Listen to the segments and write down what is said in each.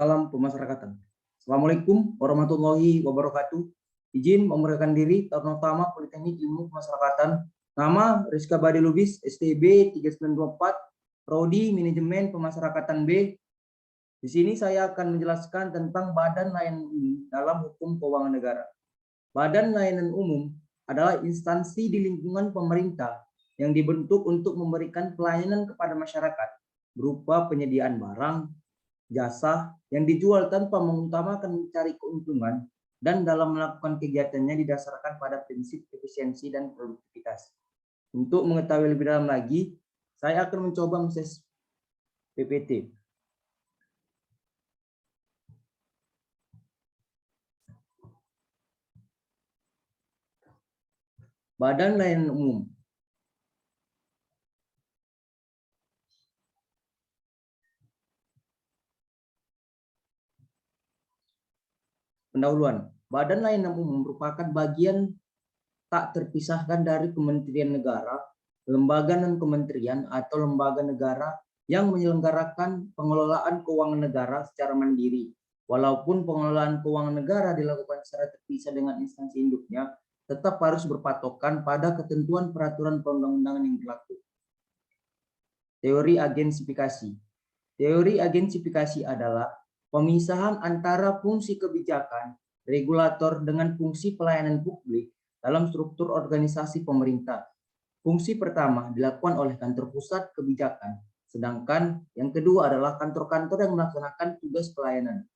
Salam pemasyarakatan. Assalamualaikum warahmatullahi wabarakatuh. Izin memperkenalkan diri, Taruna Utama Politeknik Ilmu Pemasyarakatan. Nama Rizka Badi Lubis, STB 3924, Prodi Manajemen Pemasyarakatan B. Di sini saya akan menjelaskan tentang Badan Layanan Umum dalam Hukum Keuangan Negara. Badan Layanan Umum adalah instansi di lingkungan pemerintah yang dibentuk untuk memberikan pelayanan kepada masyarakat berupa penyediaan barang, jasa yang dijual tanpa mengutamakan mencari keuntungan dan dalam melakukan kegiatannya didasarkan pada prinsip efisiensi dan produktivitas. Untuk mengetahui lebih dalam lagi, saya akan mencoba mengakses PPT. Badan Layanan Umum. Pendahuluan. Badan Layanan Umum merupakan bagian tak terpisahkan dari Kementerian Negara, lembaga non-kementerian atau lembaga negara yang menyelenggarakan pengelolaan keuangan negara secara mandiri. Walaupun pengelolaan keuangan negara dilakukan secara terpisah dengan instansi induknya, tetap harus berpatokan pada ketentuan peraturan perundang-undangan yang berlaku. Teori agensifikasi. Teori agensifikasi adalah pemisahan antara fungsi kebijakan, regulator dengan fungsi pelayanan publik dalam struktur organisasi pemerintah. Fungsi pertama dilakukan oleh kantor pusat kebijakan, sedangkan yang kedua adalah kantor-kantor yang melaksanakan tugas pelayanan.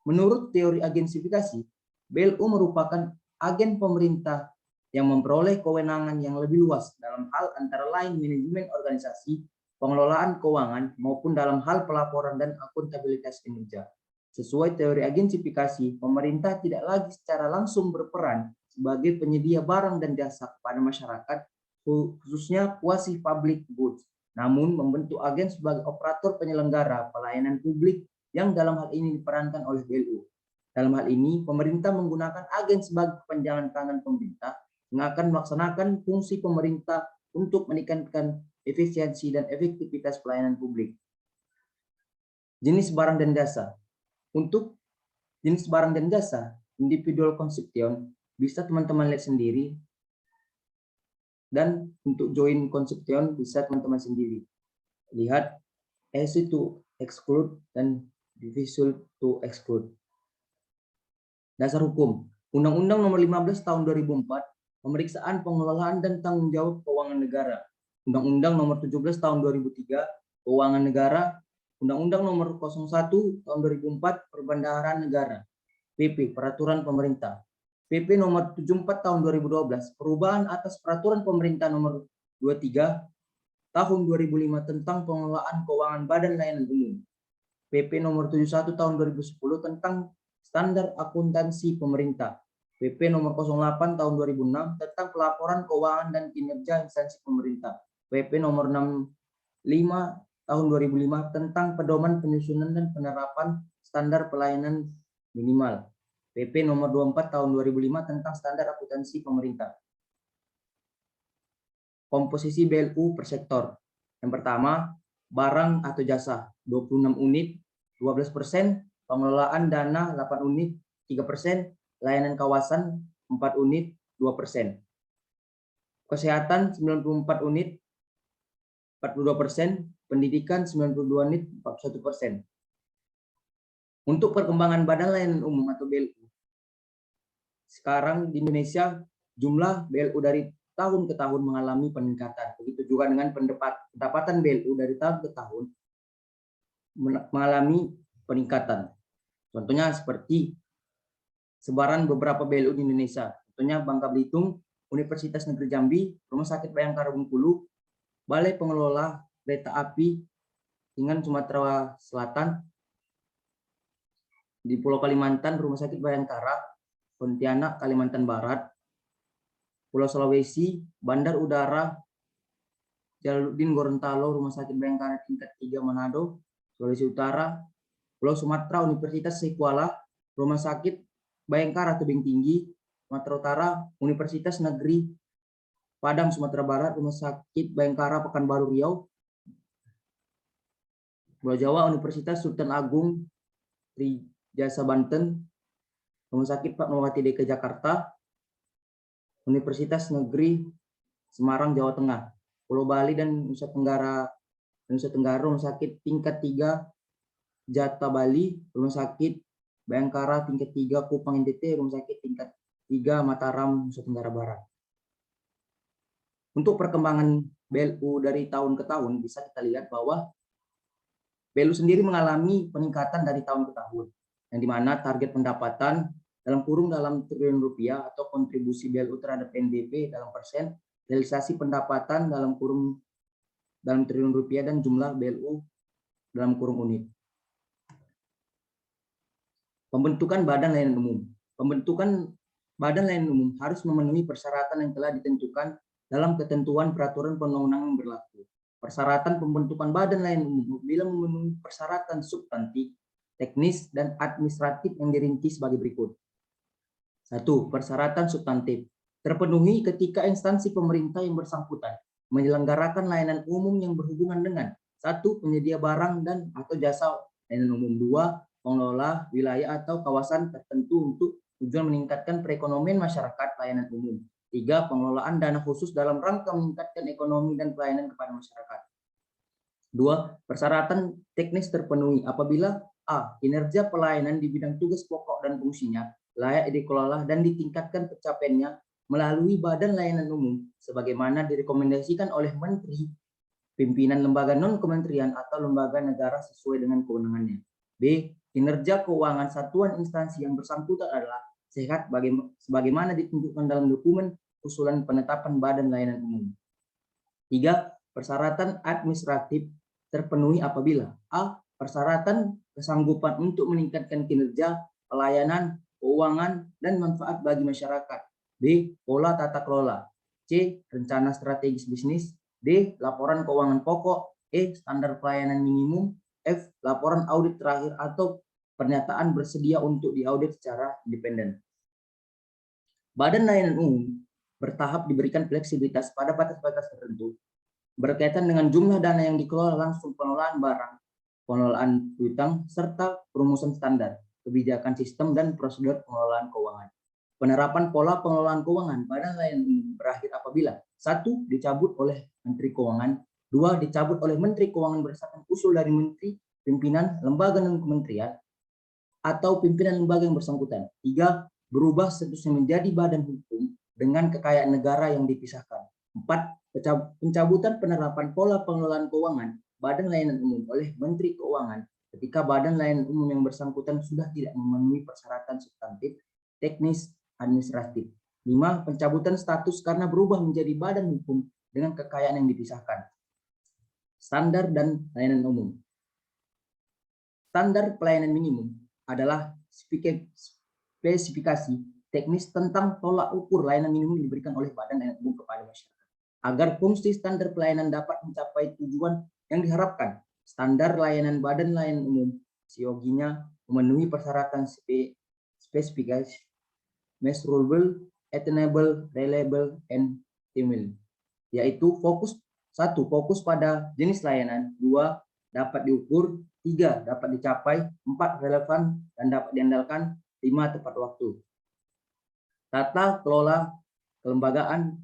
Menurut teori agensifikasi, BLU merupakan agen pemerintah yang memperoleh kewenangan yang lebih luas dalam hal antara lain manajemen organisasi, pengelolaan keuangan, maupun dalam hal pelaporan dan akuntabilitas kinerja. Sesuai teori agensifikasi, pemerintah tidak lagi secara langsung berperan sebagai penyedia barang dan jasa kepada masyarakat, khususnya quasi public goods, namun membentuk agen sebagai operator penyelenggara pelayanan publik yang dalam hal ini diperankan oleh BLU. Dalam hal ini, pemerintah menggunakan agen sebagai penjangan tangan pemerintah yang akan melaksanakan fungsi pemerintah untuk meningkatkan efisiensi dan efektivitas pelayanan publik. Jenis barang dan jasa. Untuk jenis barang dan jasa, individual consumption bisa teman-teman lihat sendiri, dan untuk joint consumption bisa teman-teman sendiri lihat easy to exclude dan difficult to exclude. Dasar hukum. Undang-Undang Nomor 15 Tahun 2004, Pemeriksaan Pengelolaan dan Tanggung Jawab Keuangan Negara. Undang-Undang Nomor 17 Tahun 2003, Keuangan Negara. Undang-Undang Nomor 01 Tahun 2004, Perbendaharaan Negara. PP, Peraturan Pemerintah. PP Nomor 74 Tahun 2012, Perubahan atas Peraturan Pemerintah Nomor 23 Tahun 2005 tentang Pengelolaan Keuangan Badan Layanan Umum. PP Nomor 71 Tahun 2010 tentang Standar Akuntansi Pemerintah. PP Nomor 08 Tahun 2006 tentang Pelaporan Keuangan dan Kinerja Instansi Pemerintah. PP Nomor 65 Tahun 2005 tentang Pedoman Penyusunan dan Penerapan Standar Pelayanan Minimal. PP Nomor 24 Tahun 2005 tentang Standar Akuntansi Pemerintah. Komposisi BLU per sektor. Yang pertama, barang atau jasa 26 unit, 12%, pengelolaan dana 8 unit, 3%, layanan kawasan 4 unit, 2%. Kesehatan 94 unit, 42%, pendidikan 92 unit, 41%. Untuk perkembangan Badan Layanan Umum atau BLU, sekarang di Indonesia jumlah BLU dari tahun ke tahun mengalami peningkatan. Begitu juga dengan pendapatan BLU dari tahun ke tahun mengalami peningkatan. Contohnya seperti sebaran beberapa BLU di Indonesia. Contohnya Bangka Belitung, Universitas Negeri Jambi, Rumah Sakit Bayangkara Bengkulu, Balai Pengelola Kereta Api Ringan Sumatera Selatan, di Pulau Kalimantan, Rumah Sakit Bayangkara, Pontianak, Kalimantan Barat, Pulau Sulawesi, Bandar Udara Jalaluddin Gorontalo, Rumah Sakit Bayangkara tingkat 3 Manado, Sulawesi Utara, Pulau Sumatera, Universitas Sekolah, Rumah Sakit Bayangkara Tebing Tinggi, Sumatera Utara, Universitas Negeri Padang Sumatera Barat, Rumah Sakit Bayangkara Pekanbaru Riau, Pulau Jawa, Universitas Sultan Agung Trijasa Banten, Rumah Sakit Fatmawati DKI Jakarta, Universitas Negeri Semarang Jawa Tengah, Pulau Bali dan Nusa Tenggara Rumah Sakit tingkat 3 Jata Bali, Rumah Sakit Bayangkara tingkat 3 Kupang NTT, Rumah Sakit tingkat 3 Mataram Nusa Tenggara Barat. Untuk perkembangan BLU dari tahun ke tahun bisa kita lihat bahwa BLU sendiri mengalami peningkatan dari tahun ke tahun, yang dimana target pendapatan dalam triliun rupiah atau kontribusi BLU terhadap NBP dalam persen, realisasi pendapatan dalam triliun rupiah, dan jumlah BLU dalam kurung unit. Pembentukan Badan Layanan Umum. Pembentukan Badan Layanan Umum harus memenuhi persyaratan yang telah ditentukan dalam ketentuan peraturan perundang-undangan yang berlaku. Persyaratan pembentukan Badan Layanan Umum bila memenuhi persyaratan substantif, teknis, dan administratif yang dirinci sebagai berikut. 1. Persyaratan substantif. Terpenuhi ketika instansi pemerintah yang bersangkutan menyelenggarakan layanan umum yang berhubungan dengan 1. Penyedia barang dan atau jasa layanan umum. 2. Pengelola wilayah atau kawasan tertentu untuk tujuan meningkatkan perekonomian masyarakat layanan umum. 3. Pengelolaan dana khusus dalam rangka meningkatkan ekonomi dan pelayanan kepada masyarakat. 2. Persyaratan teknis terpenuhi apabila a. Kinerja pelayanan di bidang tugas pokok dan fungsinya layak dikelola dan ditingkatkan pencapaiannya melalui Badan Layanan Umum sebagaimana direkomendasikan oleh Menteri, pimpinan lembaga non-kementerian atau lembaga negara sesuai dengan kewenangannya. B. Kinerja keuangan satuan instansi yang bersangkutan adalah sehat sebagaimana ditentukan dalam dokumen usulan penetapan Badan Layanan Umum. 3. Persyaratan administratif terpenuhi apabila a. Persyaratan kesanggupan untuk meningkatkan kinerja, pelayanan, keuangan, dan manfaat bagi masyarakat. B. Pola tata kelola. C. Rencana strategis bisnis. D. Laporan keuangan pokok. E. Standar pelayanan minimum. F. Laporan audit terakhir atau pernyataan bersedia untuk diaudit secara independen. Badan Layanan Umum bertahap diberikan fleksibilitas pada batas-batas tertentu berkaitan dengan jumlah dana yang dikelola langsung, pengelolaan barang, pengelolaan hutang, serta perumusan standar, kebijakan sistem, dan prosedur pengelolaan keuangan. Penerapan pola pengelolaan keuangan Badan Layanan Umum berakhir apabila 1. Dicabut oleh Menteri Keuangan, 2. Dicabut oleh Menteri Keuangan berdasarkan usul dari Menteri, pimpinan lembaga non kementerian, atau pimpinan lembaga yang bersangkutan. 3. Berubah statusnya menjadi badan hukum dengan kekayaan negara yang dipisahkan. 4. Pencabutan penerapan pola pengelolaan keuangan Badan Layanan Umum oleh Menteri Keuangan ketika Badan Layanan Umum yang bersangkutan sudah tidak memenuhi persyaratan substantif, teknis, administratif. 5. Pencabutan status karena berubah menjadi badan hukum dengan kekayaan yang dipisahkan. Standar dan layanan umum. Standar pelayanan minimum adalah spesifikasi teknis tentang tolak ukur layanan minimum yang diberikan oleh Badan Layanan Umum kepada masyarakat. Agar fungsi standar pelayanan dapat mencapai tujuan yang diharapkan, standar layanan Badan Layanan Umum seyogianya memenuhi persyaratan spesifikasi, measurable, attainable, reliable, and timely, yaitu fokus 1. Fokus pada jenis layanan, 2. Dapat diukur, 3. Dapat dicapai, 4. Relevan dan dapat diandalkan, 5. Tepat waktu. Tata kelola kelembagaan,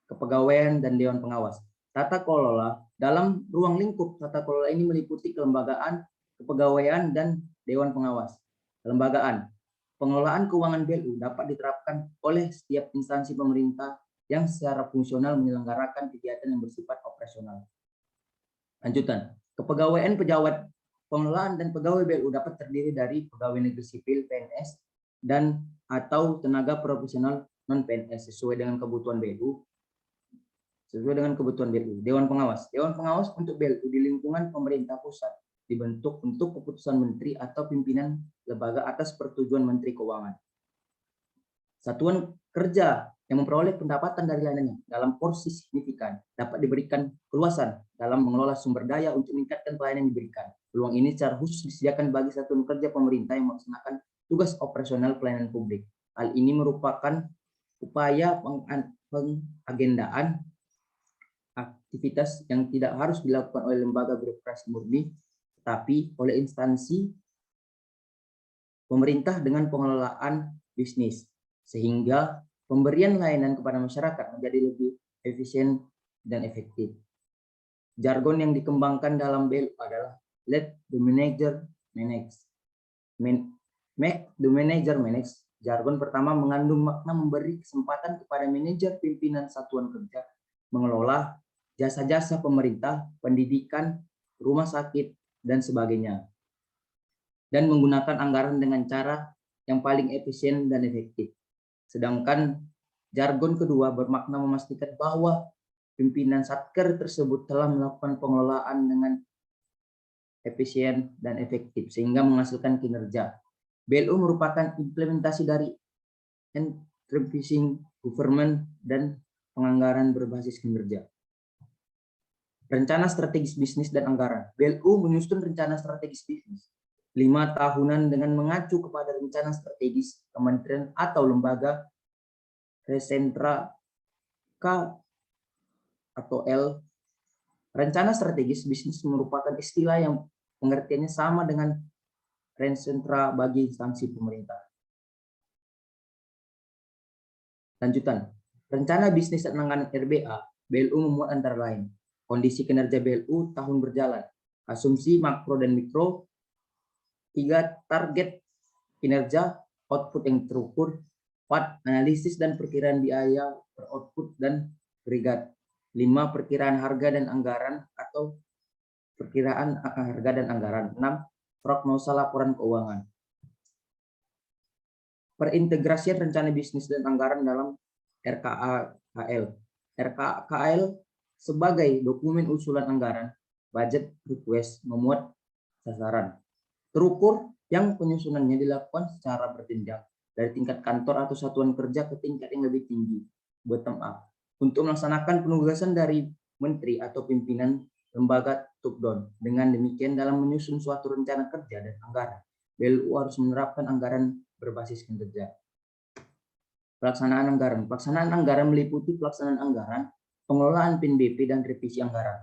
kepegawaian, dan Dewan Pengawas. Tata kelola dalam ruang lingkup tata kelola ini meliputi kelembagaan, kepegawaian, dan Dewan Pengawas. Kelembagaan. Pengelolaan keuangan BLU dapat diterapkan oleh setiap instansi pemerintah yang secara fungsional menyelenggarakan kegiatan yang bersifat operasional. Lanjutan. Kepegawaian pejabat pengelolaan dan pegawai BLU dapat terdiri dari pegawai negeri sipil PNS dan atau tenaga profesional non PNS sesuai dengan kebutuhan BLU. Dewan Pengawas. Dewan Pengawas untuk BLU di lingkungan pemerintah pusat dibentuk untuk keputusan menteri atau pimpinan lembaga atas persetujuan Menteri Keuangan. Satuan kerja yang memperoleh pendapatan dari layanannya dalam porsi signifikan dapat diberikan keluasan dalam mengelola sumber daya untuk meningkatkan pelayanan yang diberikan. Peluang ini secara khusus disediakan bagi satuan kerja pemerintah yang melaksanakan tugas operasional pelayanan publik. Hal ini merupakan upaya pengagendaan aktivitas yang tidak harus dilakukan oleh lembaga birokrasi murni, tetapi oleh instansi pemerintah dengan pengelolaan bisnis, sehingga pemberian layanan kepada masyarakat menjadi lebih efisien dan efektif. Jargon yang dikembangkan dalam BEL adalah let the manager manage. Make the manager manage. Jargon pertama mengandung makna memberi kesempatan kepada manajer pimpinan satuan kerja mengelola jasa-jasa pemerintah, pendidikan, rumah sakit, dan sebagainya, dan menggunakan anggaran dengan cara yang paling efisien dan efektif. Sedangkan jargon kedua bermakna memastikan bahwa pimpinan satker tersebut telah melakukan pengelolaan dengan efisien dan efektif sehingga menghasilkan kinerja. BLU merupakan implementasi dari enterprising government dan penganggaran berbasis kinerja. Rencana strategis bisnis dan anggaran. BLU menyusun rencana strategis bisnis 5 tahunan dengan mengacu kepada rencana strategis kementerian atau lembaga resentra K atau L. Rencana strategis bisnis merupakan istilah yang pengertiannya sama dengan resentra bagi instansi pemerintah. Lanjutan, rencana bisnis dan anggaran RBA, BLU memuat antara lain kondisi kinerja BLU tahun berjalan, asumsi makro dan mikro, 3 target kinerja, output yang terukur, 4 analisis dan perkiraan biaya per output dan agregat, 5 perkiraan harga dan anggaran atau perkiraan harga dan anggaran, 6 prognosa laporan keuangan. Perintegrasian rencana bisnis dan anggaran dalam RKA-KL. RKA-KL sebagai dokumen usulan anggaran, budget request memuat sasaran terukur yang penyusunannya dilakukan secara berjenjang dari tingkat kantor atau satuan kerja ke tingkat yang lebih tinggi, bottom up, untuk melaksanakan penugasan dari menteri atau pimpinan lembaga top down. Dengan demikian, dalam menyusun suatu rencana kerja dan anggaran, BLU harus menerapkan anggaran berbasis kinerja. Pelaksanaan anggaran. Pelaksanaan anggaran meliputi pelaksanaan anggaran, pengelolaan PNBP, dan revisi anggaran.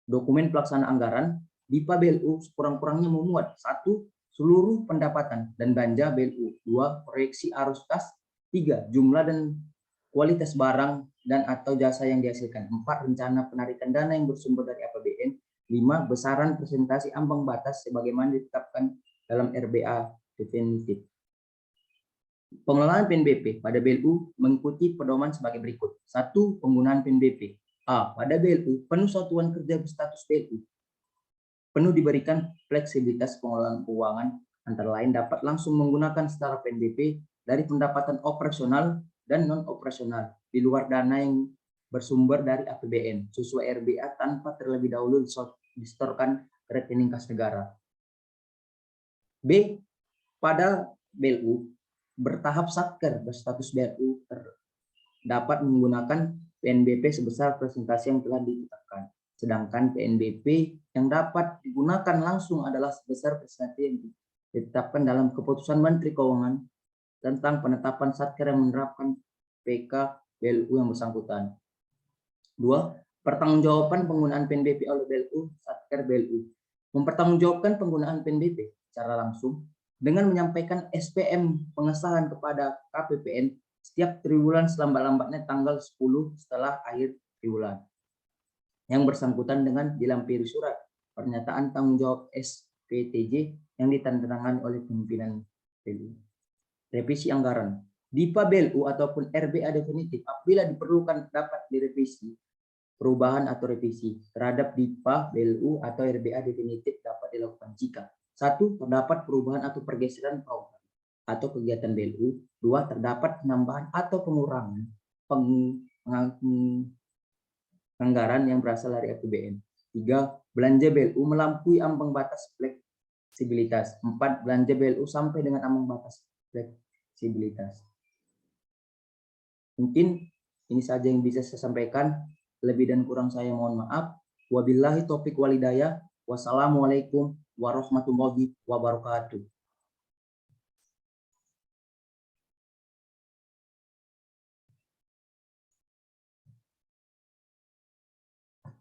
Dokumen pelaksanaan anggaran, DIPA BLU sekurang-kurangnya memuat 1. Seluruh pendapatan dan belanja BLU, 2. Proyeksi arus kas, 3. Jumlah dan kualitas barang dan atau jasa yang dihasilkan, 4. Rencana penarikan dana yang bersumber dari APBN, 5. Besaran presentasi ambang batas sebagaimana ditetapkan dalam RBA definitif. Pengelolaan PNBP pada BLU mengikuti pedoman sebagai berikut. 1. Penggunaan PNBP. A. Pada BLU, penuh satuan kerja berstatus BLU penuh diberikan fleksibilitas pengelolaan keuangan, antara lain dapat langsung menggunakan secara PNBP dari pendapatan operasional dan non-operasional di luar dana yang bersumber dari APBN sesuai RBA tanpa terlebih dahulu disetorkan ke rekening kas negara. B. Pada BLU bertahap satker berstatus BLU dapat menggunakan PNBP sebesar presentasi yang telah ditetapkan. Sedangkan PNBP yang dapat digunakan langsung adalah sebesar presentasi yang ditetapkan dalam keputusan Menteri Keuangan tentang penetapan satker yang menerapkan PK BLU yang bersangkutan. 2. Pertanggungjawaban penggunaan PNBP oleh BLU, satker BLU. Mempertanggungjawabkan penggunaan PNBP secara langsung dengan menyampaikan SPM pengesahan kepada KPPN setiap triwulan selambat-lambatnya tanggal 10 setelah akhir triwulan. Yang bersangkutan dengan dilampiri surat pernyataan tanggung jawab SPTJ yang ditandatangani oleh pimpinan BLU. Revisi anggaran. DIPA BLU ataupun RBA definitif apabila diperlukan dapat direvisi. Perubahan atau revisi terhadap DIPA BLU atau RBA definitif dapat dilakukan jika 1. Terdapat perubahan atau pergeseran program atau kegiatan BLU. 2. Terdapat penambahan atau pengurangan anggaran yang berasal dari APBN. 3. Belanja BLU melampaui ambang batas fleksibilitas. 4. Belanja BLU sampai dengan ambang batas fleksibilitas. Mungkin ini saja yang bisa saya sampaikan. Lebih dan kurang saya mohon maaf. Wabillahi taufiq walhidayah. Wassalamualaikum warahmatullahi wabarakatuh.